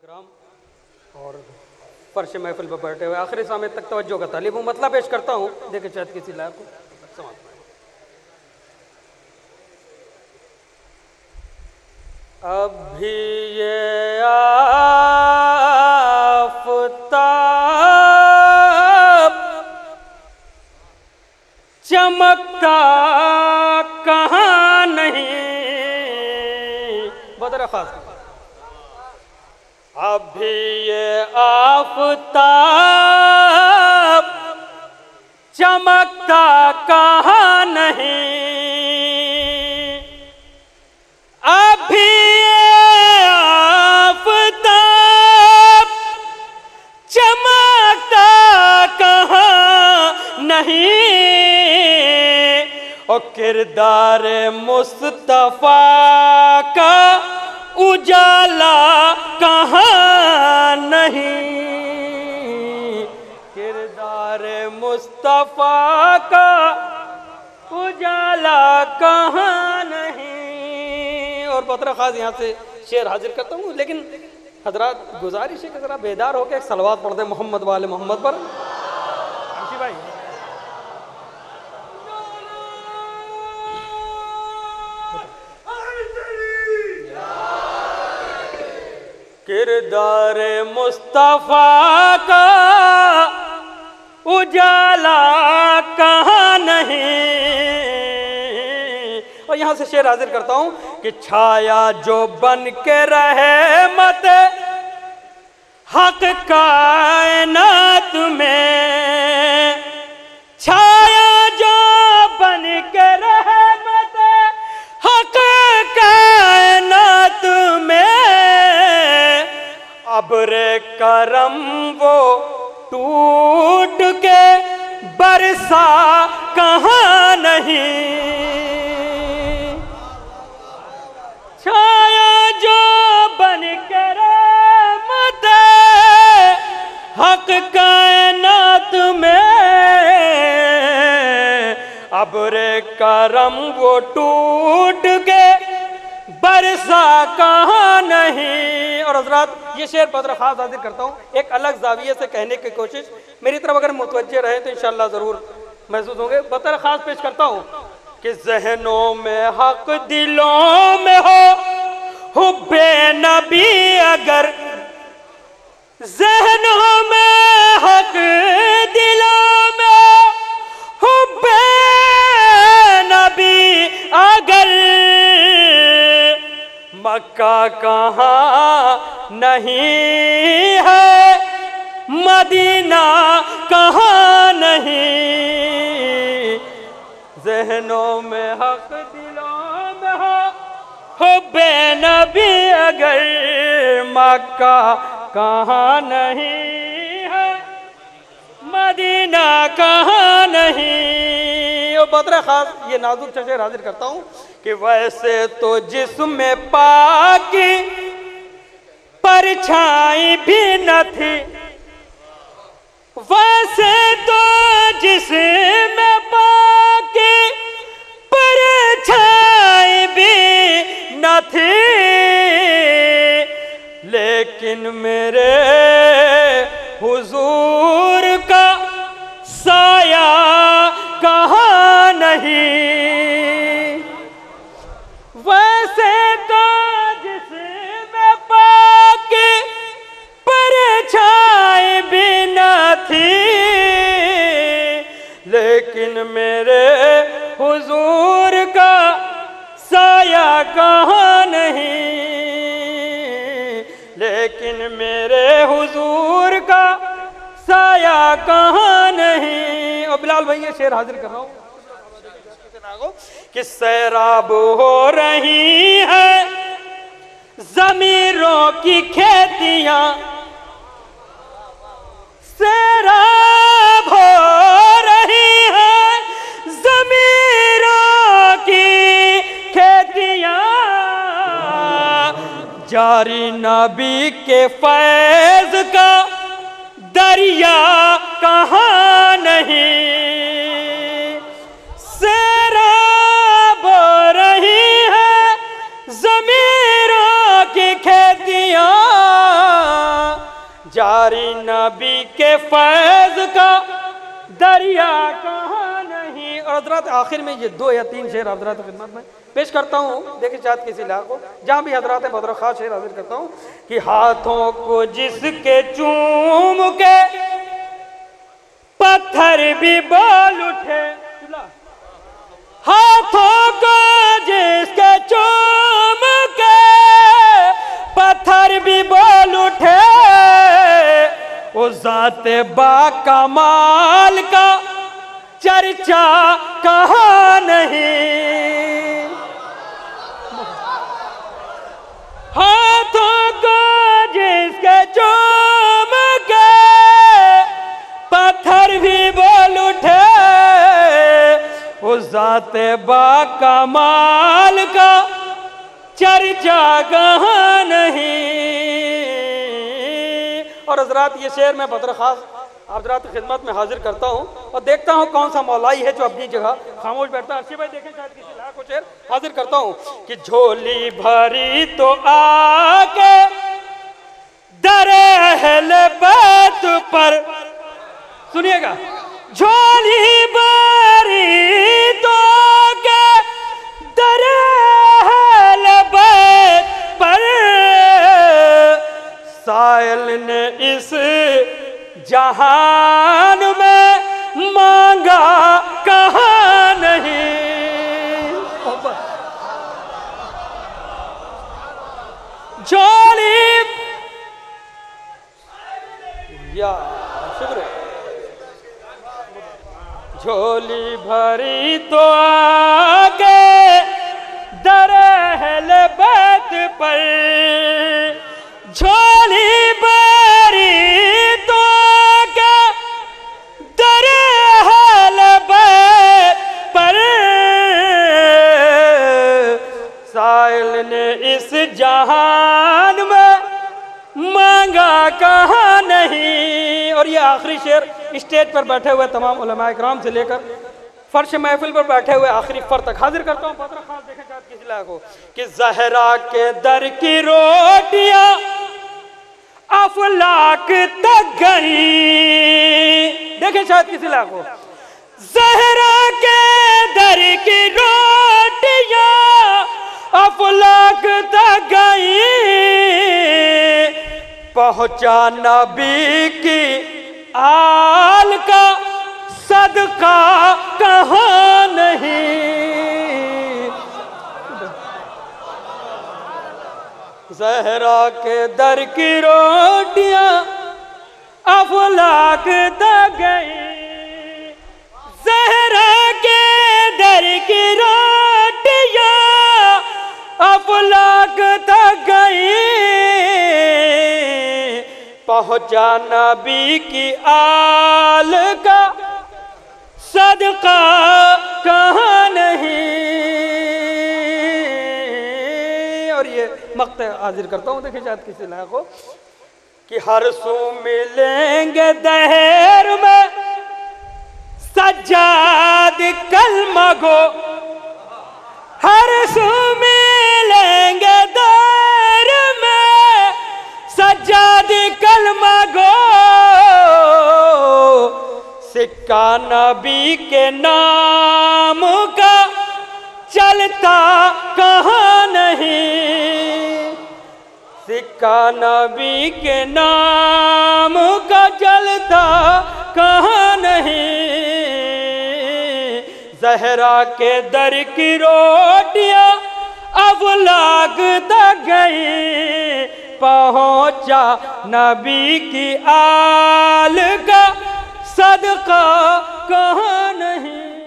اکرام اور فرش محفل پر بیٹھے ہوئے آخری سامنے تک توجہ کا طالب ہوں، مطلب پیش کرتا ہوں، دیکھیں شاید کسی لائق کو سمجھ پائے۔ اب بھی یہ آفتاب چمکتا کہاں نہیں، بہت خاص۔ اب بھی یہ آفتاب چمکتا کہاں نہیں، اب بھی یہ آفتاب چمکتا کہاں نہیں، اور کردار مصطفیٰ کا اجالا کہاں نہیں، کردار مصطفیٰ کا اجالا کہاں نہیں۔ اور بطر خاص یہاں سے شعر حاضر کرتا ہوں، لیکن حضرات گزارش ہے کہ ذرا بیدار ہو کے ایک صلوات پڑھ دیں محمد والے محمد پر۔ عرشی بھائی کردار مصطفیٰ کا اجالا کہاں نہیں، اور یہاں سے شعر حاضر کرتا ہوں کہ چھایا جو بن کے رحمت حق کائنات میں، چھایا جو بن کے رحمت حق کائنات میں، ابر کرم وہ ٹوٹ کے برسا کہاں نہیں، چھایا جو بن کے رحمت حق کائنات میں، ابر کرم وہ ٹوٹ کے برسا کہاں نہیں۔ اور حضرات یہ شعر بطر خاص حاضر کرتا ہوں، ایک الگ زاویے سے کہنے کی کوشش، میری طرف اگر متوجہ رہے تو انشاءاللہ ضرور محسوس ہوں گے۔ بطر خاص پیش کرتا ہوں کہ ذہنوں میں حق دلوں میں ہو حب نبی، اگر ذہنوں میں حق دلوں میں حب نبی، اگر مکہ کہاں نہیں ہے مدینہ کہاں نہیں، ذہنوں میں حق دلوں میں ہو حب نبی، اگر مکہ کہاں نہیں ہے مدینہ کہاں نہیں۔ اور بطر خاص یہ نازک شعر حاضر کرتا ہوں کہ ویسے تو جسم میں پاکی پرچھائی بھی نہ تھی، ویسے تو جسم میں پاکی پرچھائی بھی نہ تھی، لیکن میرے حضور کا سایہ کہاں نہیں، ویسے تو جسم پاکی پرچھائی بھی نہ تھی، لیکن میرے حضور کا سایہ کہاں نہیں، لیکن میرے حضور کا سایہ کہاں نہیں۔ اور بلال بھائی یہ شعر حاضر کر رہا ہوں کہ سیراب ہو رہی ہیں ضمیروں کی کھیتیاں، سیراب ہو رہی ہیں ضمیروں کی کھیتیاں، جاری نبی کے فیض کا دریا کہاں نہیں، سیراب ہو رہی ہے ضمیروں کی کھیتیاں، جاری نبی کے فیض کا دریا کہاں نہیں. اور حضرات آخر میں یہ 2 یا 3 شعر حضرات خدمت میں پیش کرتا ہوں. دیکھیں شاید کسی علاقے کو جہاں بھی حضرات بدر خواہ شعر حاضر کرتا ہوں کہ ہاتھوں کو جس کے چوم کے پتھر بھی بول اٹھے. ہاتھوں کو جس کے چوم کے پتھر بھی بول اٹھے اس ذات با کمال کا چرچا کہاں نہیں. ہاتھوں کو جس کے چوم کے پتھر بھی بول اٹھے اس ذات با کمال کا چرچا کہاں نہیں. اور حضرات یہ شعر میں بدر خاص حضرات کی خدمت میں حاضر کرتا ہوں اور دیکھتا ہوں کون سا مولائی ہے جو اپنی جگہ خاموش بیٹھتا ہے. ارشی بھائی دیکھیں شاید کسی لاکھ کو شعر حاضر کرتا ہوں کہ جھولی بھری تو آ کے در اہل بیت پر. سنیے گا. جھولی بھری تو آ کے در اہل بیت پر سائل نے اس جہان میں مانگا کہاں نہیں. جھولی یا شکر ہے. جھولی بھری تو آگے در اہل بیت پر جھولی بھری تو آگے در اہل بیت پر سائل نے اس جہان میں مانگا کہاں نہیں. اور یہ آخری شعر اسٹیج پر بیٹھے ہوئے تمام علماء اکرام سے لے کر فرش محفل پر بیٹھے ہوئے آخری فر تک حاضر کرتا ہوں. بدر خاص دیکھیں شاید کسی لاکھ کو کہ زہرا کے در کی روٹیاں افلاک تک گئی. دیکھیں شاید کسی لاکھ کو. زہرا کے در کی روٹیاں افلاک تک گئی پہنچا نبی کی آل کا صدقہ کہاں نہیں. زہرا کے در کی روٹیاں افلاک تک گئی. زہرا کے در کی روٹیاں افلاک تک گئی پہنچا نبی کی آل کا صدقہ کہاں نہیں. اور یہ مقطع حاضر کرتا ہوں. دیکھیں شاید کسی لائق ہو کہ ہر سو ملیں گے دہر میں سجاد کلمہ گو. ہر سو ملیں گے دہر میں سجاد کلمہ گو. سکہ نبی کے نام کا چلتا کہاں نہیں. سکہ نبی کے نام کا چلتا کہاں نہیں. زہرا کے در کی روٹیاں افلاک تک گئی پہنچا نبی کی آل کا صدقہ کہاں نہیں.